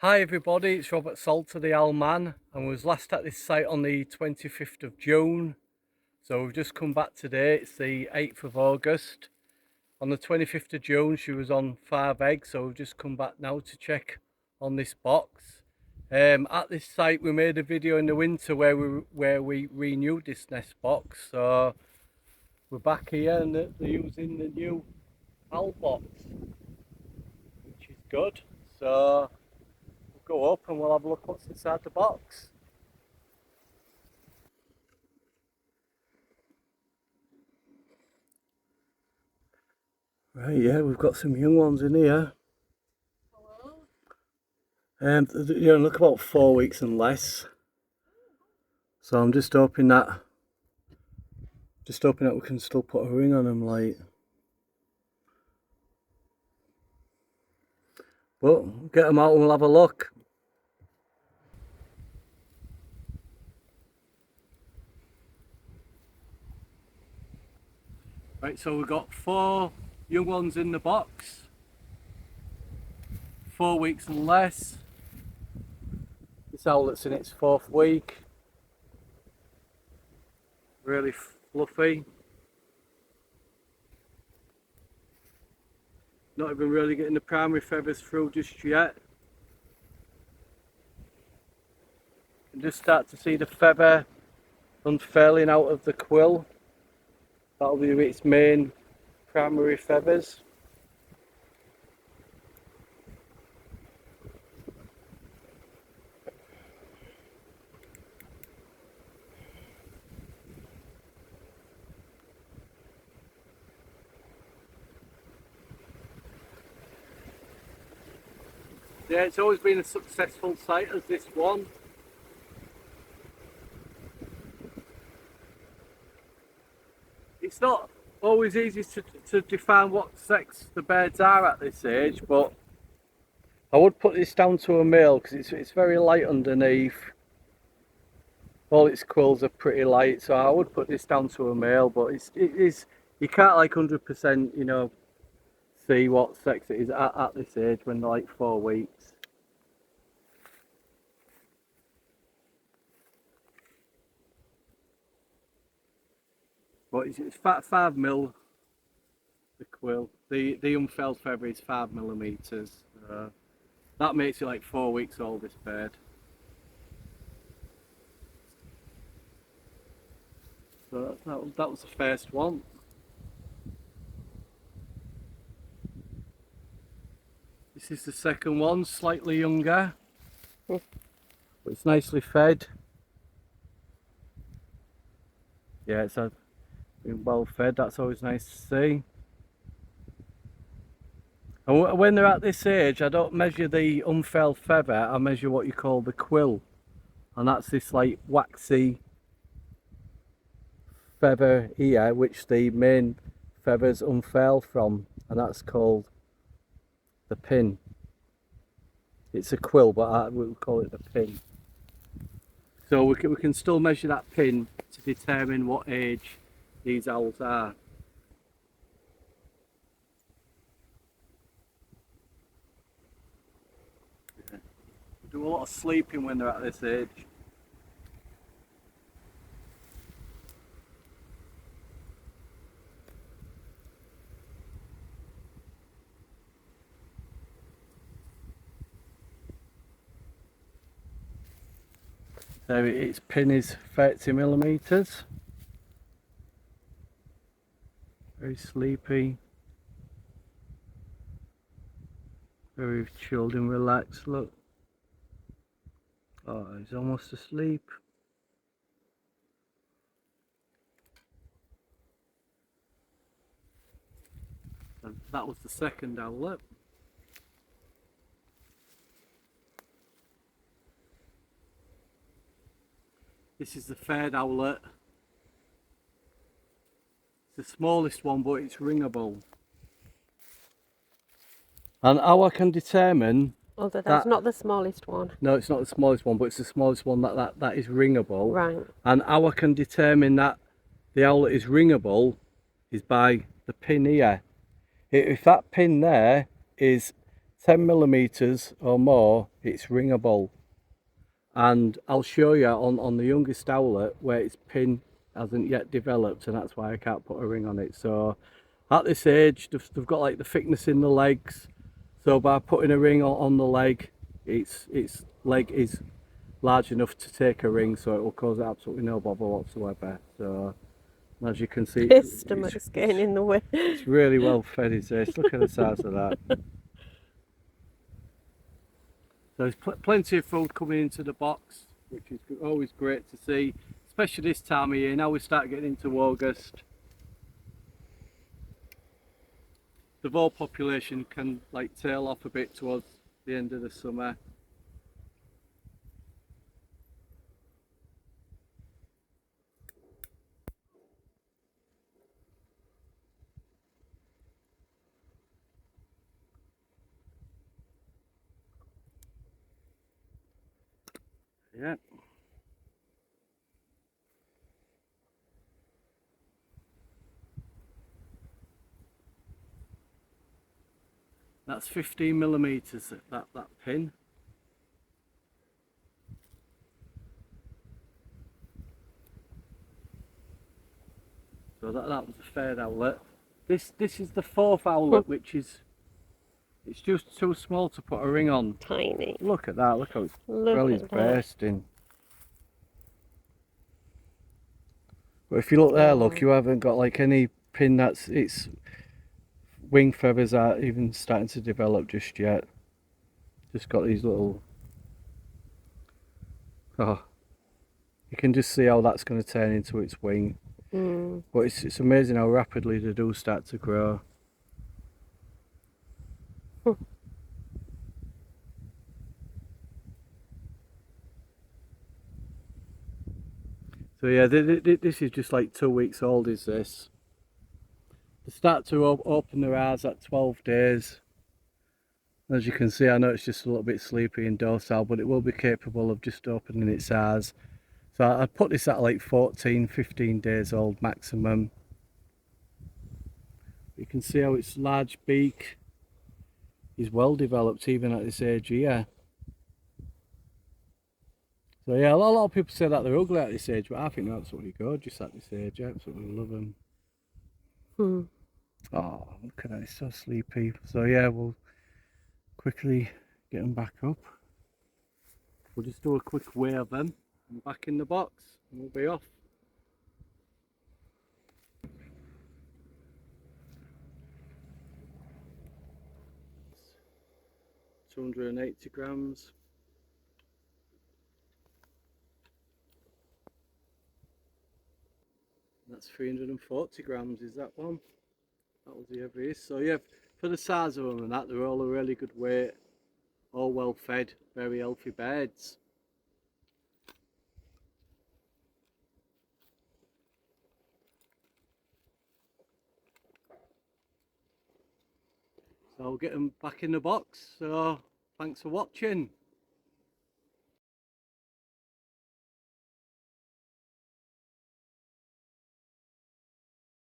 Hi everybody, it's Robert Salter, the Owl Man, and we was last at this site on the 25th of June. So we've just come back today, it's the 8th of August. On the 25th of June she was on 5 eggs, so we've just come back now to check on this box. At this site we made a video in the winter where we renewed this nest box, so we're back here and they're using the new owl box, which is good. So go up and we'll have a look what's inside the box. Right, yeah, we've got some young ones in here. They look about 4 weeks and less. So I'm just hoping that we can still put a ring on them, like. But get them out and we'll have a look. Right, so we've got 4 young ones in the box. 4 weeks and less. This owlet's in its 4th week. Really fluffy. Not even really getting the primary feathers through just yet. You can just start to see the feather unfurling out of the quill. That'll be its main primary feathers. Yeah, it's always been a successful site as this one. It's not always easy to define what sex the birds are at this age, but I would put this down to a male because it's very light underneath. All its quills are pretty light, so I would put this down to a male, but it is, you can't like 100%, you know, see what sex it is at this age when they're like 4 weeks. But it's 5mm, the quill. The unfurled feather is 5mm. That makes it like 4 weeks old, this bird. So that was the first one. This is the second one, slightly younger, but it's nicely fed. Yeah, it's been well fed, that's always nice to see. And when they're at this age, I don't measure the unfurled feather, I measure what you call the quill. And that's this like waxy feather here, which the main feathers unfurl from, and that's called the pin. It's a quill, but we would call it the pin. So we can still measure that pin to determine what age these owls are. They do a lot of sleeping when they're at this age. So its pin is 30mm. Very sleepy. Very chilled and relaxed, look. Oh, he's almost asleep. And that was the second owlet. This is the third owlet. It's the smallest one, but it's ringable. And how I can determine... Although that's not the smallest one. No, it's not the smallest one, but it's the smallest one that is ringable. Right. And how I can determine that the owlet is ringable is by the pin here. If that pin there is 10 millimeters or more, it's ringable. And I'll show you on the youngest owlet where its pin hasn't yet developed, and that's why I can't put a ring on it. So at this age, they've got like the thickness in the legs, so by putting a ring on the leg, its leg is large enough to take a ring, so it will cause absolutely no bother whatsoever. So as you can see, His stomach's getting in the way. it's really well fed, is this. Look at the size of that. So there's plenty of food coming into the box, which is always great to see, especially this time of year. Now we start getting into August, the vole population can like tail off a bit towards the end of the summer. Yeah. That's 15 millimeters, that pin. So that was the third owlet. This is the fourth owlet, which is, it's just too small to put a ring on. Tiny. Look at that, look how its Look belly's at that. bursting. But if you look there, look, you haven't got like any pin that's, its wing feathers aren't even starting to develop just yet. Just got these little, oh, you can just see how that's going to turn into its wing. But it's amazing how rapidly they do start to grow. So yeah, this is just like 2 weeks old, is this. They start to open their eyes at 12 days. As you can see, I know it's just a little bit sleepy and docile, but it will be capable of just opening its eyes. So I'd put this at like 14, 15 days old maximum. You can see how its large beak is well developed even at this age here. So yeah, a lot of people say that they're ugly at this age, but I think they're absolutely gorgeous at this age. I absolutely love them. Oh, look at that, it's so sleepy. So yeah, we'll quickly get them back up. We'll just do a quick weigh of them and back in the box and we'll be off. 280 grams. That's 340 grams, is that one? That was the heaviest. So yeah, for the size of them and that, they're all a really good weight, all well fed, very healthy birds. So I'll get them back in the box. So thanks for watching.